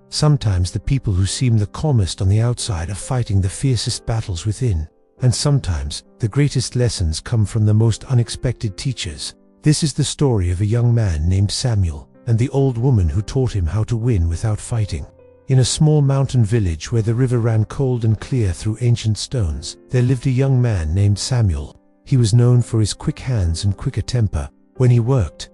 Sometimes the people who seem the calmest on the outside are fighting the fiercest battles within. And sometimes the greatest lessons come from the most unexpected teachers. This is the story of a young man named Samuel and the old woman who taught him how to win without fighting. In a small mountain village where the river ran cold and clear through ancient stones, there lived a young man named Samuel. He was known for his quick hands and quicker temper. When he worked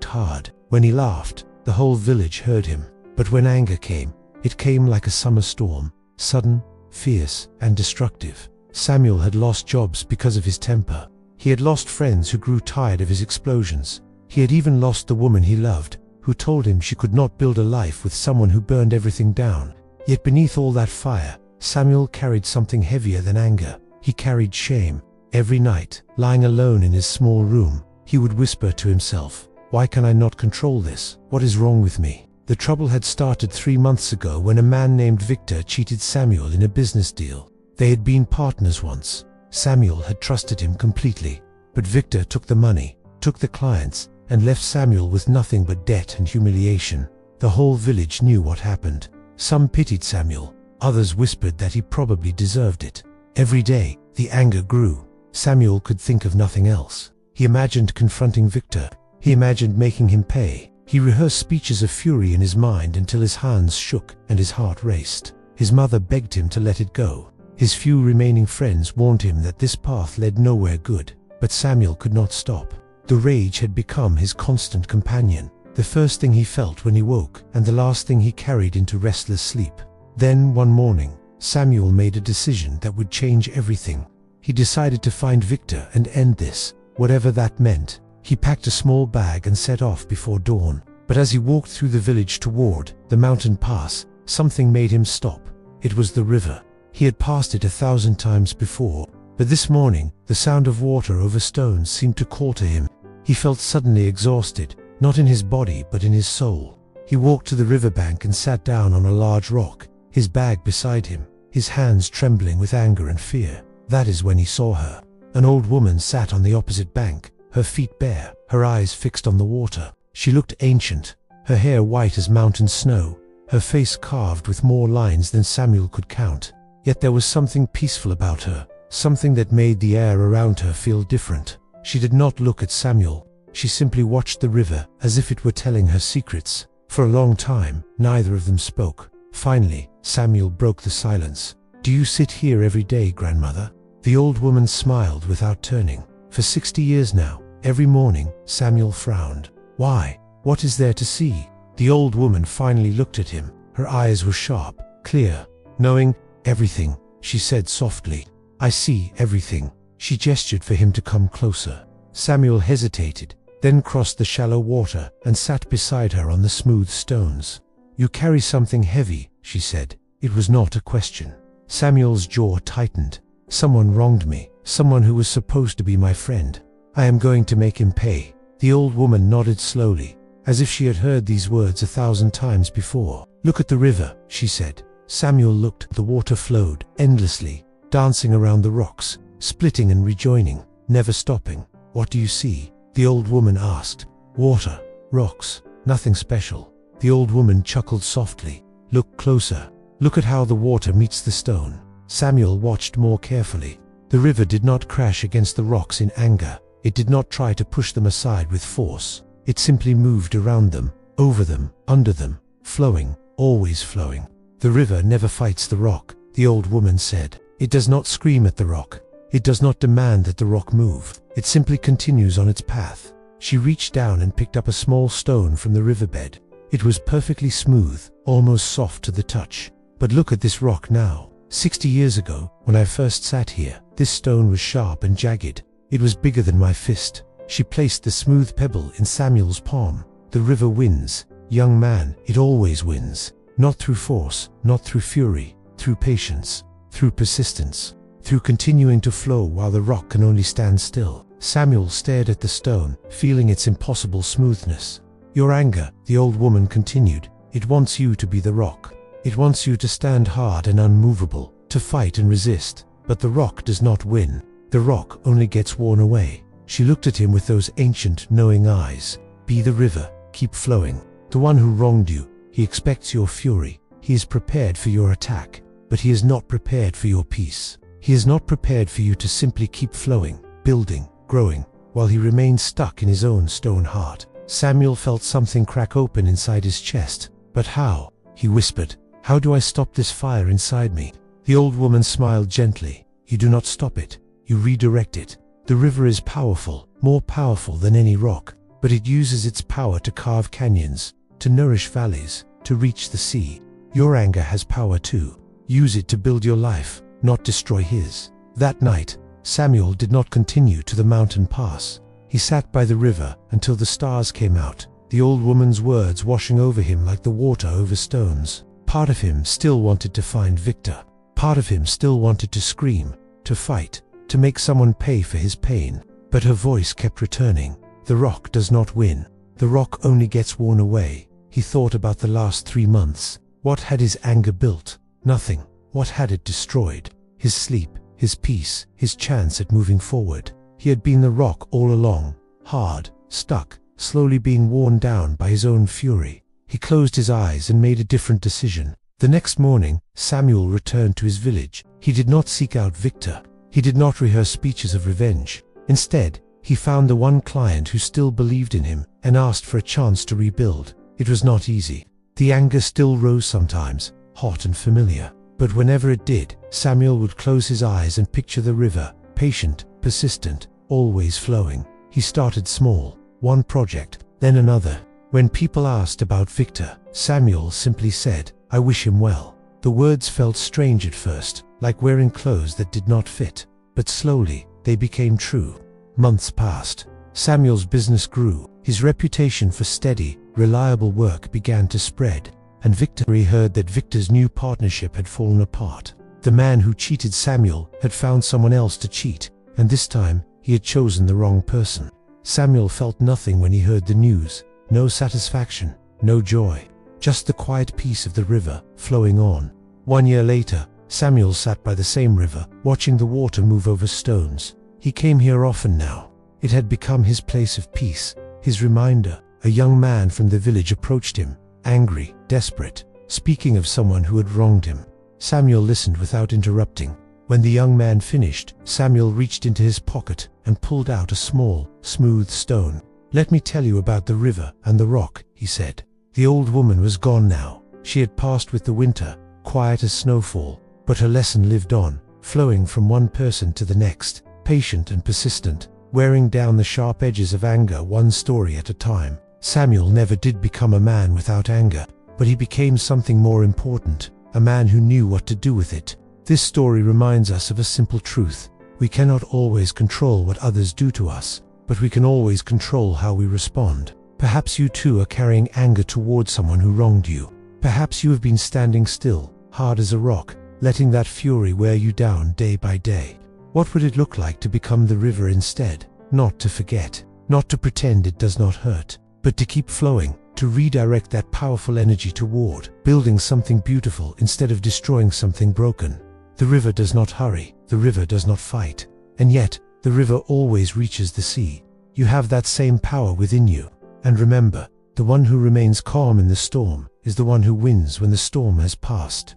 hard. When he laughed, the whole village heard him. But when anger came, it came like a summer storm, sudden, fierce, and destructive. Samuel had lost jobs because of his temper. He had lost friends who grew tired of his explosions. He had even lost the woman he loved, who told him she could not build a life with someone who burned everything down. Yet beneath all that fire, Samuel carried something heavier than anger. He carried shame. Every night, lying alone in his small room, he would whisper to himself, "Why can I not control this? What is wrong with me?" The trouble had started 3 months ago when a man named Victor cheated Samuel in a business deal. They had been partners once. Samuel had trusted him completely. But Victor took the money, took the clients, and left Samuel with nothing but debt and humiliation. The whole village knew what happened. Some pitied Samuel. Others whispered that he probably deserved it. Every day, the anger grew. Samuel could think of nothing else. He imagined confronting Victor. He imagined making him pay. He rehearsed speeches of fury in his mind until his hands shook and his heart raced. His mother begged him to let it go. His few remaining friends warned him that this path led nowhere good. But Samuel could not stop. The rage had become his constant companion. The first thing he felt when he woke, and the last thing he carried into restless sleep. Then, one morning, Samuel made a decision that would change everything. He decided to find Victor and end this, whatever that meant. He packed a small bag and set off before dawn. But as he walked through the village toward the mountain pass, something made him stop. It was the river. He had passed it 1,000 times before, but this morning, the sound of water over stones seemed to call to him. He felt suddenly exhausted, not in his body but in his soul. He walked to the riverbank and sat down on a large rock, his bag beside him, his hands trembling with anger and fear. That is when he saw her. An old woman sat on the opposite bank, her feet bare, her eyes fixed on the water. She looked ancient, her hair white as mountain snow, her face carved with more lines than Samuel could count. Yet there was something peaceful about her, something that made the air around her feel different. She did not look at Samuel. She simply watched the river as if it were telling her secrets. For a long time, neither of them spoke. Finally, Samuel broke the silence. "Do you sit here every day, grandmother?" The old woman smiled without turning. For 60 years now, every morning, Samuel frowned. "Why? What is there to see?" The old woman finally looked at him. Her eyes were sharp, clear, knowing. "Everything," she said softly. "I see everything." She gestured for him to come closer. Samuel hesitated, then crossed the shallow water and sat beside her on the smooth stones. "You carry something heavy," she said. It was not a question. Samuel's jaw tightened. "Someone wronged me, someone who was supposed to be my friend. I am going to make him pay." The old woman nodded slowly, as if she had heard these words 1,000 times before. "Look at the river," she said. Samuel looked. The water flowed endlessly, dancing around the rocks, splitting and rejoining, never stopping. "What do you see?" the old woman asked. "Water, rocks, nothing special." The old woman chuckled softly. "Look closer. Look at how the water meets the stone." Samuel watched more carefully. The river did not crash against the rocks in anger. It did not try to push them aside with force. It simply moved around them, over them, under them, flowing, always flowing. "The river never fights the rock," the old woman said. "It does not scream at the rock. It does not demand that the rock move. It simply continues on its path." She reached down and picked up a small stone from the riverbed. It was perfectly smooth, almost soft to the touch. "But look at this rock now. 60 years ago, when I first sat here, this stone was sharp and jagged. It was bigger than my fist." She placed the smooth pebble in Samuel's palm. "The river wins. Young man, it always wins. Not through force, not through fury, through patience, through persistence, through continuing to flow while the rock can only stand still." Samuel stared at the stone, feeling its impossible smoothness. "Your anger," the old woman continued, "it wants you to be the rock. It wants you to stand hard and unmovable, to fight and resist. But the rock does not win. The rock only gets worn away." She looked at him with those ancient, knowing eyes. "Be the river, keep flowing. The one who wronged you, he expects your fury. He is prepared for your attack, but he is not prepared for your peace. He is not prepared for you to simply keep flowing, building, growing, while he remains stuck in his own stone heart. Samuel felt something crack open inside his chest. But how? He whispered. How do I stop this fire inside me? The old woman smiled gently. You do not stop it. You redirect it. The river is powerful, more powerful than any rock, but it uses its power to carve canyons, to nourish valleys, to reach the sea. Your anger has power too. Use it to build your life, not destroy his. That night, Samuel did not continue to the mountain pass. He sat by the river until the stars came out, the old woman's words washing over him like the water over stones. Part of him still wanted to find Victor. Part of him still wanted to scream, to fight, to make someone pay for his pain. But her voice kept returning. The rock does not win. The rock only gets worn away. He thought about the last 3 months. What had his anger built? Nothing. What had it destroyed? His sleep, his peace, his chance at moving forward. He had been the rock all along, hard, stuck, slowly being worn down by his own fury. He closed his eyes and made a different decision. The next morning, Samuel returned to his village. He did not seek out Victor. He did not rehearse speeches of revenge. Instead, he found the one client who still believed in him and asked for a chance to rebuild. It was not easy. The anger still rose sometimes, hot and familiar. But whenever it did, Samuel would close his eyes and picture the river, patient, persistent, always flowing. He started small, one project, then another. When people asked about Victor, Samuel simply said, I wish him well. The words felt strange at first, like wearing clothes that did not fit. But slowly, they became true. Months passed. Samuel's business grew. His reputation for steady, reliable work began to spread. And Victor heard that Victor's new partnership had fallen apart. The man who cheated Samuel had found someone else to cheat, and this time he had chosen the wrong person. Samuel felt nothing when he heard the news. No satisfaction, no joy, just the quiet peace of the river flowing on. 1 year later, Samuel sat by the same river, watching the water move over stones. He came here often now. It had become his place of peace, his reminder. A young man from the village approached him, angry, desperate, speaking of someone who had wronged him. Samuel listened without interrupting. When the young man finished, Samuel reached into his pocket and pulled out a small, smooth stone. Let me tell you about the river and the rock, he said. The old woman was gone now. She had passed with the winter, quiet as snowfall, but her lesson lived on, flowing from one person to the next, patient and persistent, wearing down the sharp edges of anger one story at a time. Samuel never did become a man without anger, but he became something more important, a man who knew what to do with it. This story reminds us of a simple truth. We cannot always control what others do to us, but we can always control how we respond. Perhaps you too are carrying anger towards someone who wronged you. Perhaps you have been standing still, hard as a rock, letting that fury wear you down day by day. What would it look like to become the river instead? Not to forget, not to pretend it does not hurt, but to keep flowing, to redirect that powerful energy toward building something beautiful instead of destroying something broken. The river does not hurry, the river does not fight, and yet the river always reaches the sea. You have that same power within you. And remember, the one who remains calm in the storm is the one who wins when the storm has passed.